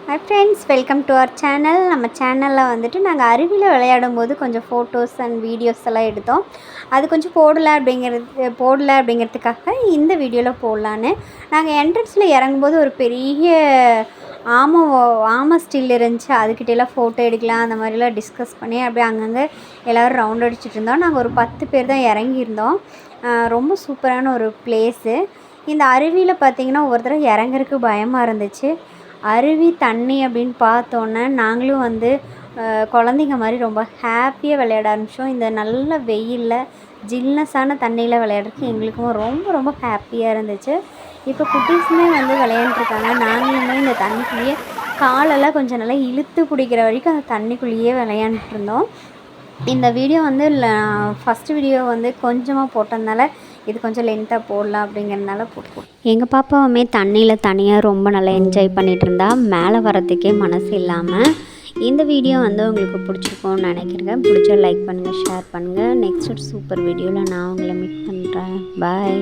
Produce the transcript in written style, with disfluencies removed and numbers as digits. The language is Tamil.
Hi friends, welcome to our channel. நம்ம சேனல்ல வந்துட்டு நாங்க அருவில விளையாடும்போது கொஞ்சம் ஃபோட்டோஸ் அண்ட் வீடியோஸ் எல்லாம் எடுத்தோம். அது கொஞ்சம் போடல அப்படிங்கிறதுக்காக இந்த வீடியோல போடலான்னு நாங்க என்ட்ரன்ஸ்ல இறங்கும்போது ஒரு பெரிய ஆமை ஸ்டில் இருந்துச்சு. அதுக்கிட்ட எல்லாம் ஃபோட்டோ எடுக்கலாம் அந்த மாதிரிலாம் டிஸ்கஸ் பண்ணி அப்படியே அங்கங்கே எல்லோரும் ரவுண்ட் அடிச்சுட்டு இருந்தோம். நாங்கள் ஒரு 10 பேர் தான் இறங்கியிருந்தோம். ரொம்ப சூப்பரான ஒரு பிளேஸு. இந்த அருவியில் பார்த்திங்கன்னா ஒவ்வொரு தடவை இறங்குறதுக்கு பயமாக இருந்துச்சு. அருவி தண்ணி அப்படின்னு பார்த்தோன்னே நாங்களும் வந்து குழந்தைங்க மாதிரி ரொம்ப ஹாப்பியாக விளையாட ஆரம்பித்தோம். இந்த நல்ல வெயிலில் ஜில்னஸான தண்ணியில் விளையாடுறதுக்கு எங்களுக்கும் ரொம்ப ரொம்ப ஹாப்பியாக இருந்துச்சு. இப்போ குட்டீஸுமே வந்து விளையாண்டுருக்காங்க. நாங்களுமே இந்த தண்ணிக்குள்ளேயே காலெல்லாம் கொஞ்சம் நல்லா இழுத்து பிடிக்கிற வரைக்கும் அந்த தண்ணிக்குள்ளேயே விளையாண்டுருந்தோம். இந்த வீடியோ வந்து ஃபஸ்ட்டு வீடியோ வந்து கொஞ்சமாக போட்டதுனால இது கொஞ்சம் லென்த்தாக போடலாம் அப்படிங்கிறதுனால போட்டுப்போம். எங்கள் பாப்பாவுமே தண்ணியில் தனியாக ரொம்ப நல்லா என்ஜாய் பண்ணிகிட்டு இருந்தா. மேலே வரத்துக்கே மனசு இல்லாமல். இந்த வீடியோ வந்து உங்களுக்கு பிடிச்சிருக்கோன்னு நினைக்கிறேன். பிடிச்சா லைக் பண்ணுங்கள், ஷேர் பண்ணுங்கள். நெக்ஸ்ட் ஒரு சூப்பர் வீடியோவில் நான் உங்களை மீட் பண்ணுறேன். பாய்.